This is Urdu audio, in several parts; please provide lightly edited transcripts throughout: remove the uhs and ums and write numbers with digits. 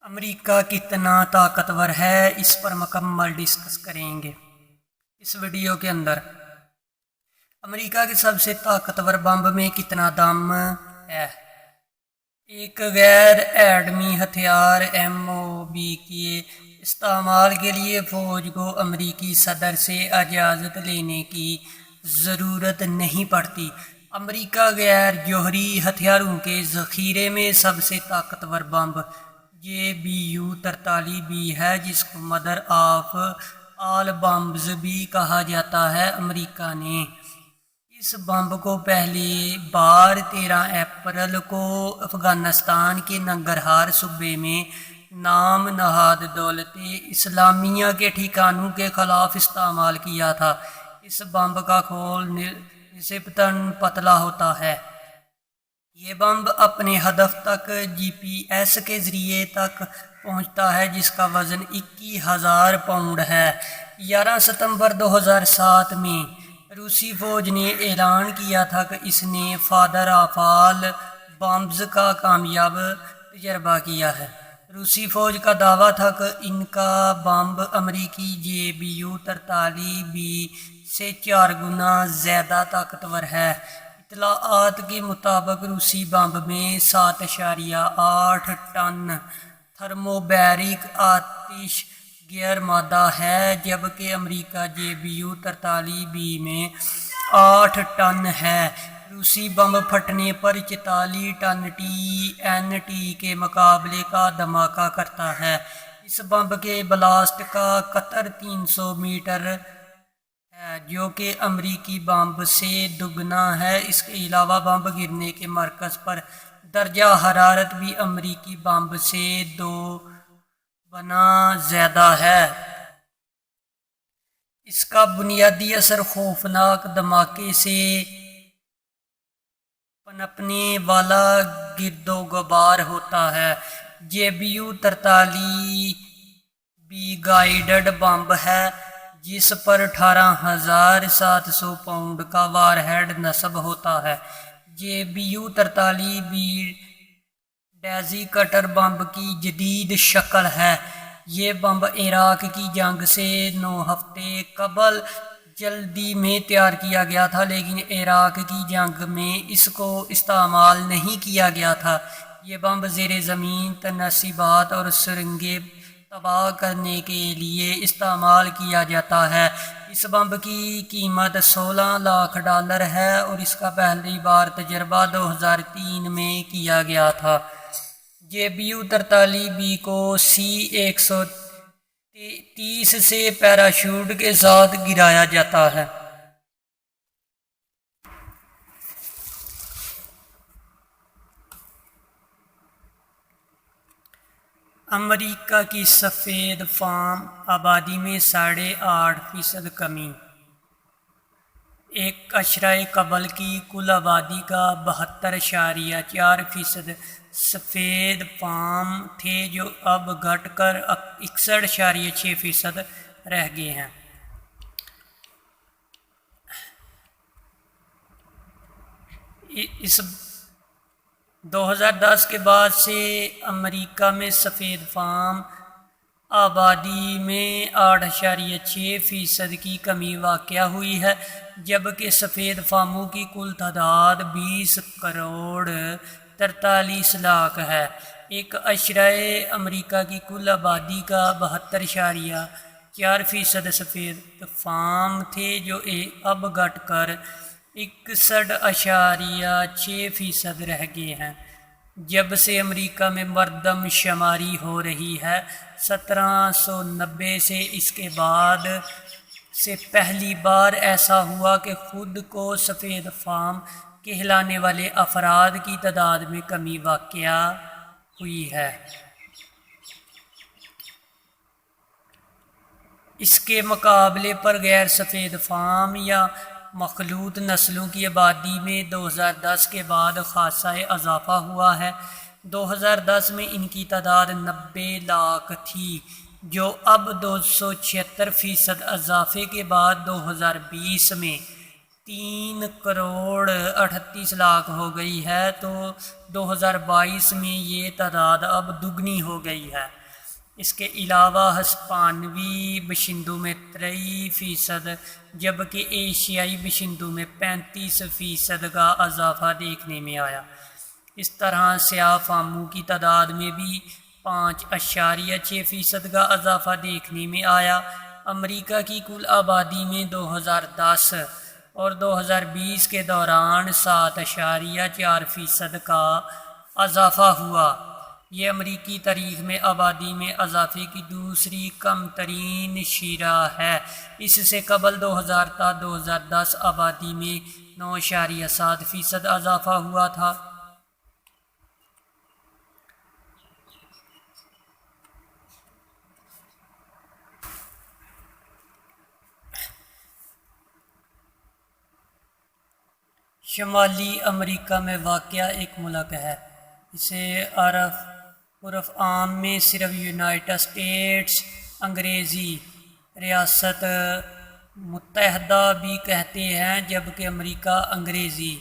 امریکہ کتنا طاقتور ہے، اس پر مکمل ڈسکس کریں گے اس ویڈیو کے اندر۔ امریکہ کے سب سے طاقتور بم میں کتنا دم ہے؟ ایک غیر ایٹمی ہتھیار MOB کے استعمال کے لیے فوج کو امریکی صدر سے اجازت لینے کی ضرورت نہیں پڑتی۔ امریکہ غیر جوہری ہتھیاروں کے ذخیرے میں سب سے طاقتور بم JBU-43B ہے، جس کو مدر آف آل بمبز بھی کہا جاتا ہے۔ امریکہ نے اس بم کو پہلی بار 13 اپریل کو افغانستان کے ننگرہار صوبے میں نام نہاد دولت اسلامیہ کے ٹھکانوں کے خلاف استعمال کیا تھا۔ اس بم کا کھول نسبتاً پتلا ہوتا ہے۔ یہ بم اپنے ہدف تک GPS کے ذریعے تک پہنچتا ہے، جس کا وزن 21,000 پاؤنڈ ہے۔ 11 ستمبر 2007 میں روسی فوج نے اعلان کیا تھا کہ اس نے فادر آف آل بمبز کا کامیاب تجربہ کیا ہے۔ روسی فوج کا دعویٰ تھا کہ ان کا بم امریکی JBU-43B سے 4 گنا زیادہ طاقتور ہے۔ اطلاعات کے مطابق روسی بم میں 7.8 ٹن تھرموبیرک آتش گیر مادہ ہے، جبکہ امریکہ JBU-43B میں 8 ٹن ہے۔ روسی بم پھٹنے پر 44 ٹن TNT کے مقابلے کا دھماکہ کرتا ہے۔ اس بم کے بلاسٹ کا قطر 300 میٹر ہے، جو کہ امریکی بم سے دگنا ہے۔ اس کے علاوہ بم گرنے کے مرکز پر درجہ حرارت بھی امریکی بم سے 2 گنا زیادہ ہے۔ اس کا بنیادی اثر خوفناک دھماکے سے پنپنے والا گرد و غبار ہوتا ہے۔ JBU-43B گائیڈڈ بم ہے، جس پر 18,700 پاؤنڈ کا وار ہیڈ نصب ہوتا ہے۔ JBU-43B ڈیزی کٹر بم کی جدید شکل ہے۔ یہ بم عراق کی جنگ سے 9 ہفتے قبل جلدی میں تیار کیا گیا تھا، لیکن عراق کی جنگ میں اس کو استعمال نہیں کیا گیا تھا۔ یہ بم زیر زمین تنصیبات اور سرنگیں تباہ کرنے کے لیے استعمال کیا جاتا ہے۔ اس بم کی قیمت $16 لاکھ ہے اور اس کا پہلی بار تجربہ 2003 میں کیا گیا تھا۔ JBU-43B کو C-130 سے پیراشوٹ کے ساتھ گرایا جاتا ہے۔ امریکہ کی سفید فام آبادی میں 8.5% کمی۔ 1 قبل کی کل آبادی کا 72.4% سفید فام تھے، جو اب گھٹ کر 61.6% رہ گئے ہیں۔ اس 2010 کے بعد سے امریکہ میں سفید فام آبادی میں 8.6% کی کمی واقع ہوئی ہے، جبکہ سفید فاموں کی کل تعداد 20.43 کروڑ ہے۔ 1 امریکہ کی کل آبادی کا 72.4% سفید فام تھے، جو اب گھٹ کر 61.6% رہ گئے ہیں۔ جب سے امریکہ میں مردم شماری ہو رہی ہے 1790 سے، اس کے بعد سے پہلی بار ایسا ہوا کہ خود کو سفید فام کہلانے والے افراد کی تعداد میں کمی واقع ہوئی ہے۔ اس کے مقابلے پر غیر سفید فام یا مخلوط نسلوں کی آبادی میں 2010 کے بعد خاصا اضافہ ہوا ہے۔ 2010 میں ان کی تعداد 90 لاکھ تھی، جو اب 276% اضافے کے بعد 2020 میں 3,38,00,000 ہو گئی ہے، تو 2022 میں یہ تعداد اب دگنی ہو گئی ہے۔ اس کے علاوہ ہسپانوی باشندوں میں 23%، جبکہ ایشیائی باشندوں میں 35% کا اضافہ دیکھنے میں آیا۔ اس طرح سیاہ فاموں کی تعداد میں بھی 5.6% کا اضافہ دیکھنے میں آیا۔ امریکہ کی کل آبادی میں 2010 اور 2020 کے دوران 7.4% کا اضافہ ہوا۔ یہ امریکی تاریخ میں آبادی میں اضافے کی دوسری کم ترین شرح ہے۔ اس سے قبل 2000 تا 2010 آبادی میں 9.7% اضافہ ہوا تھا۔ شمالی امریکہ میں واقع ایک ملک ہے۔ اسے عرف عام میں صرف یونائٹڈ اسٹیٹس انگریزی ریاست متحدہ بھی کہتے ہیں، جبکہ امریکہ انگریزی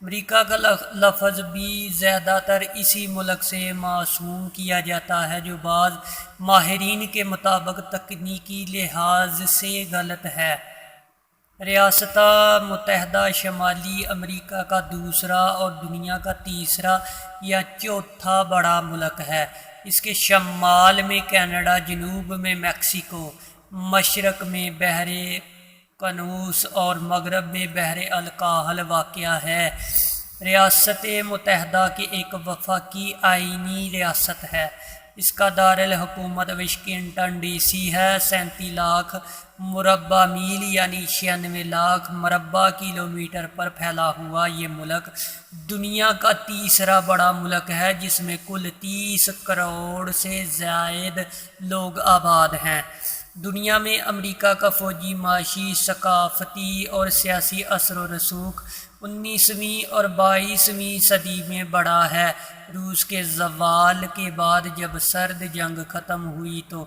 امریکہ کا لفظ بھی زیادہ تر اسی ملک سے موسوم کیا جاتا ہے، جو بعض ماہرین کے مطابق تکنیکی لحاظ سے غلط ہے۔ ریاست متحدہ شمالی امریکہ کا دوسرا اور دنیا کا تیسرا یا چوتھا بڑا ملک ہے۔ اس کے شمال میں کینیڈا، جنوب میں میکسیکو، مشرق میں بحر قنوس اور مغرب میں بحر الکاہل واقع ہے۔ ریاست متحدہ کی ایک وفاقی آئینی ریاست ہے۔ اس کا دارالحکومت واشنگٹن ڈی سی ہے۔ 37 لاکھ مربع میل یعنی 96 لاکھ مربع کلومیٹر پر پھیلا ہوا یہ ملک دنیا کا تیسرا بڑا ملک ہے، جس میں کل 30 کروڑ سے زائد لوگ آباد ہیں۔ دنیا میں امریکہ کا فوجی، معاشی، ثقافتی اور سیاسی اثر و رسوخ 19ویں اور 22ویں صدی میں بڑھا ہے۔ روس کے زوال کے بعد جب سرد جنگ ختم ہوئی تو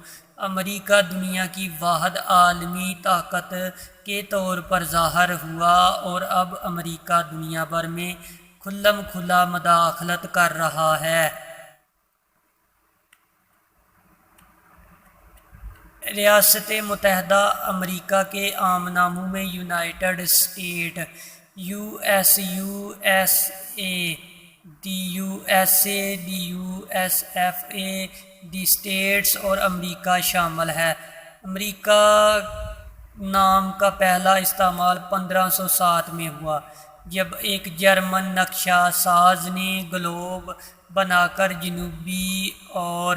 امریکہ دنیا کی واحد عالمی طاقت کے طور پر ظاہر ہوا، اور اب امریکہ دنیا بھر میں کھلم کھلا مداخلت کر رہا ہے۔ ریاست متحدہ امریکہ کے عام ناموں میں یونائٹڈ اسٹیٹ، USA، دی USA، دی USA، دی اسٹیٹس اور امریکہ شامل ہے۔ امریکہ نام کا پہلا استعمال 1507 میں ہوا، جب ایک جرمن نقشہ ساز نے گلوب بنا کر جنوبی اور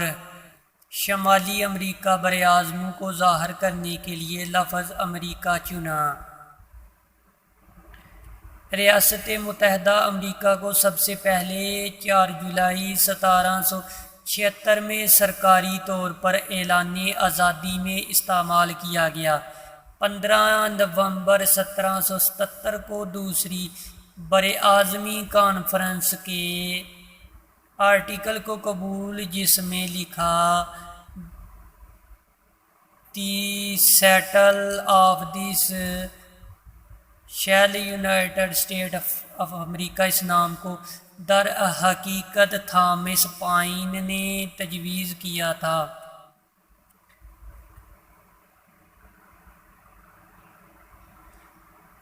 شمالی امریکہ براعظموں کو ظاہر کرنے کے لیے لفظ امریکہ چنا۔ ریاست متحدہ امریکہ کو سب سے پہلے 4 جولائی 1776 میں سرکاری طور پر اعلان آزادی میں استعمال کیا گیا۔ 15 نومبر 1777 کو دوسری براعظمی کانفرنس کے آرٹیکل کو قبول، جس میں لکھا the settle of this shall United States of America, اس نام کو در حقیقت تھامس پائن نے تجویز کیا تھا۔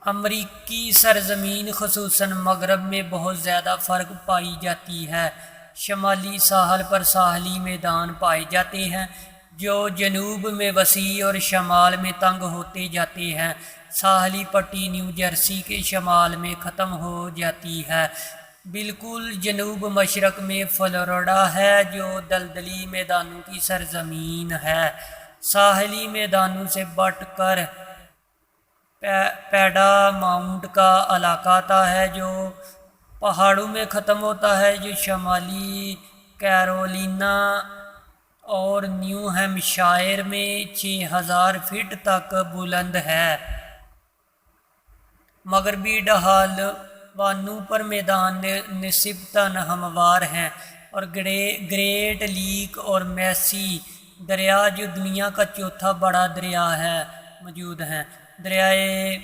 امریکی سرزمین خصوصاً مغرب میں بہت زیادہ فرق پائی جاتی ہے۔ شمالی ساحل پر ساحلی میدان پائے جاتے ہیں جو جنوب میں وسیع اور شمال میں تنگ ہوتے جاتے ہیں۔ ساحلی پٹی نیو جرسی کے شمال میں ختم ہو جاتی ہے۔ بالکل جنوب مشرق میں فلوریڈا ہے، جو دلدلی میدانوں کی سرزمین ہے۔ ساحلی میدانوں سے بٹ کر پیڈا ماؤنٹ کا علاقہ آتا ہے، جو پہاڑوں میں ختم ہوتا ہے، جو شمالی کیرولینا اور نیو ہیمپشائر میں 6000 فٹ تک بلند ہے۔ مغربی ڈھلوانوں پر میدان نسبتاً ہموار ہیں، اور گریٹ لیک اور میسی دریا، جو دنیا کا چوتھا بڑا دریا ہے، موجود ہیں۔ دریائے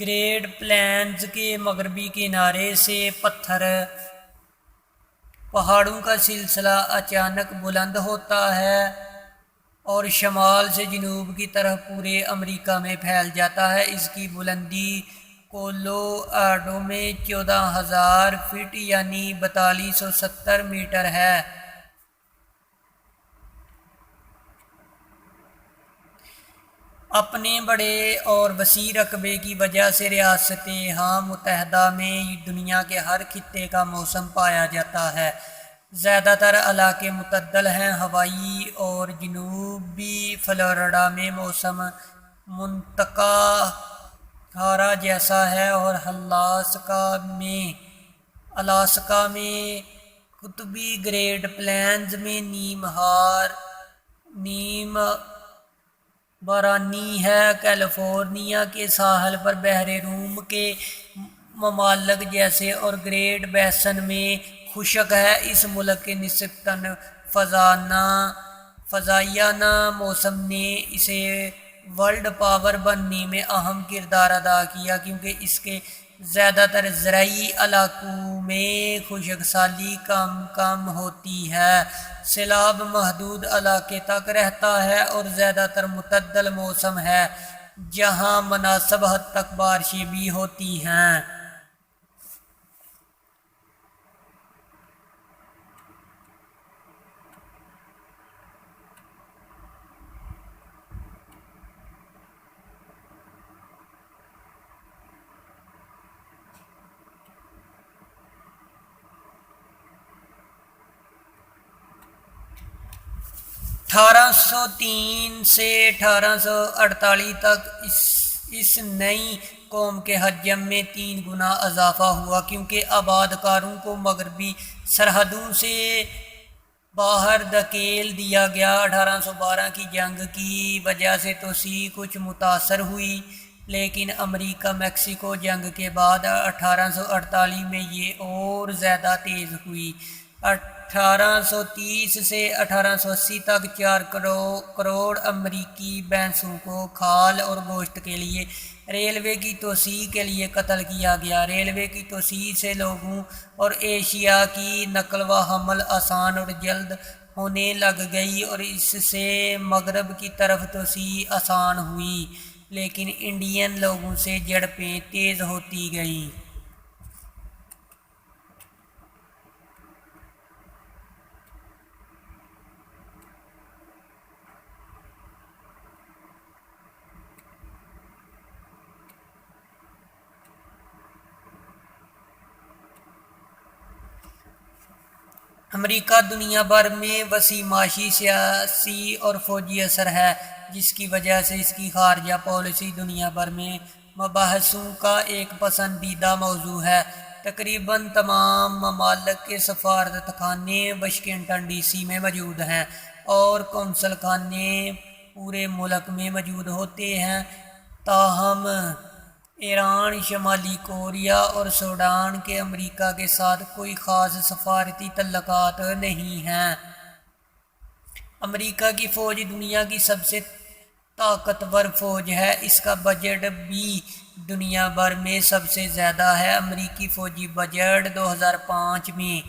گریٹ پلینز کے مغربی کنارے سے پہاڑوں کا سلسلہ اچانک بلند ہوتا ہے اور شمال سے جنوب کی طرف پورے امریکہ میں پھیل جاتا ہے۔ اس کی بلندی کولوراڈو میں 14,000 فٹ یعنی 4270 میٹر ہے۔ اپنے بڑے اور وسیع رقبے کی وجہ سے ریاستہائے متحدہ میں دنیا کے ہر خطے کا موسم پایا جاتا ہے۔ زیادہ تر علاقے معتدل ہیں۔ ہوائی اور جنوبی فلوریڈا میں موسم منطقہ ہارا جیسا ہے اور الاسکا میں قطبی گریٹ پلینز میں نیم بارانی ہے۔ کیلیفورنیا کے ساحل پر بحر روم کے ممالک جیسے اور گریٹ بیسن میں خشک ہے۔ اس ملک کے نسبتاً فضائیانہ موسم نے اسے ورلڈ پاور بننے میں اہم کردار ادا کیا، کیونکہ اس کے زیادہ تر زرعی علاقوں میں خشک سالی کم ہوتی ہے، سیلاب محدود علاقے تک رہتا ہے اور زیادہ تر معتدل موسم ہے جہاں مناسب حد تک بارشیں بھی ہوتی ہیں۔ 1803 سے 1848 تک اس نئی قوم کے حجم میں 3 گنا اضافہ ہوا، کیونکہ آباد کاروں کو مغربی سرحدوں سے باہر دھکیل دیا گیا۔ 1812 کی جنگ کی وجہ سے توسیع کچھ متاثر ہوئی، لیکن امریکہ میکسیکو جنگ کے بعد 1848 میں یہ اور زیادہ تیز ہوئی۔ 1830 سے 1880 تک 4 کروڑ امریکی بھینسوں کو کھال اور گوشت کے لیے ریلوے کی توسیع کے لیے قتل کیا گیا۔ ریلوے کی توسیع سے لوگوں اور اشیاء کی نقل و حمل آسان اور جلد ہونے لگ گئی اور اس سے مغرب کی طرف توسیع آسان ہوئی، لیکن انڈین لوگوں سے جھڑپیں تیز ہوتی گئیں۔ امریکہ دنیا بھر میں وسیع معاشی، سیاسی اور فوجی اثر ہے، جس کی وجہ سے اس کی خارجہ پالیسی دنیا بھر میں مباحثوں کا ایک پسندیدہ موضوع ہے۔ تقریباً تمام ممالک کے سفارت خانے واشنگٹن ڈی سی میں موجود ہیں اور قونصل خانے پورے ملک میں موجود ہوتے ہیں۔ تاہم ایران، شمالی کوریا اور سوڈان کے امریکہ کے ساتھ کوئی خاص سفارتی تعلقات نہیں ہیں۔ امریکہ کی فوج دنیا کی سب سے طاقتور فوج ہے۔ اس کا بجٹ بھی دنیا بھر میں سب سے زیادہ ہے۔ امریکی فوجی بجٹ 2005 میں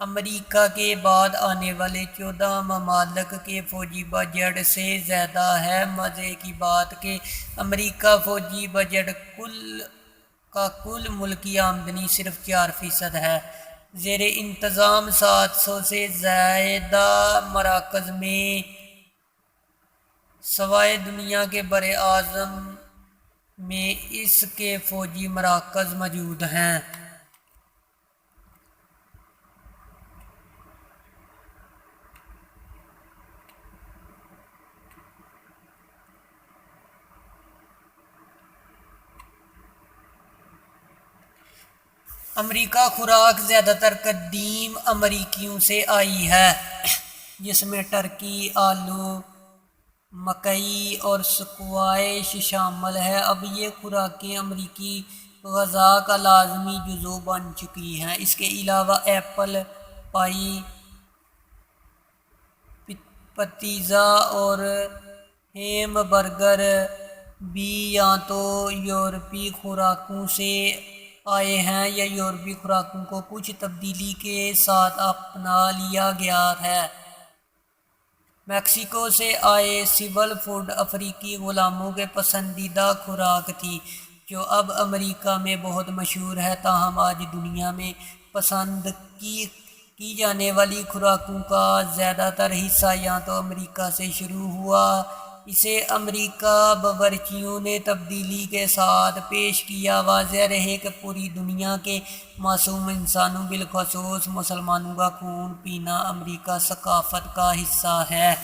امریکہ کے بعد آنے والے 14 ممالک کے فوجی بجٹ سے زیادہ ہے۔ مزے کی بات کہ امریکہ فوجی بجٹ کا کل ملکی آمدنی صرف 4% ہے۔ زیر انتظام 700 سے زائد مراکز میں سوائے دنیا کے بر اعظم میں اس کے فوجی مراکز موجود ہیں۔ امریکہ خوراک زیادہ تر قدیم امریکیوں سے آئی ہے، جس میں ٹرکی، آلو، مکئی اور سکوائش شامل ہے۔ اب یہ خوراکیں امریکی غذا کا لازمی جزو بن چکی ہیں۔ اس کے علاوہ ایپل پائی، پیزا اور ہیم برگر بھی یا تو یورپی خوراکوں سے آئے ہیں یا یورپی خوراکوں کو کچھ تبدیلی کے ساتھ اپنا لیا گیا ہے۔ میکسیکو سے آئے سیول فوڈ افریقی غلاموں کے پسندیدہ خوراک تھی جو اب امریکہ میں بہت مشہور ہے، تاہم آج دنیا میں پسند کی جانے والی خوراکوں کا زیادہ تر حصہ یا تو امریکہ سے شروع ہوا۔ اسے امریکہ باورچیوں نے تبدیلی کے ساتھ پیش کیا۔ واضح رہے کہ پوری دنیا کے معصوم انسانوں بالخصوص مسلمانوں کا خون پینا امریکہ ثقافت کا حصہ ہے۔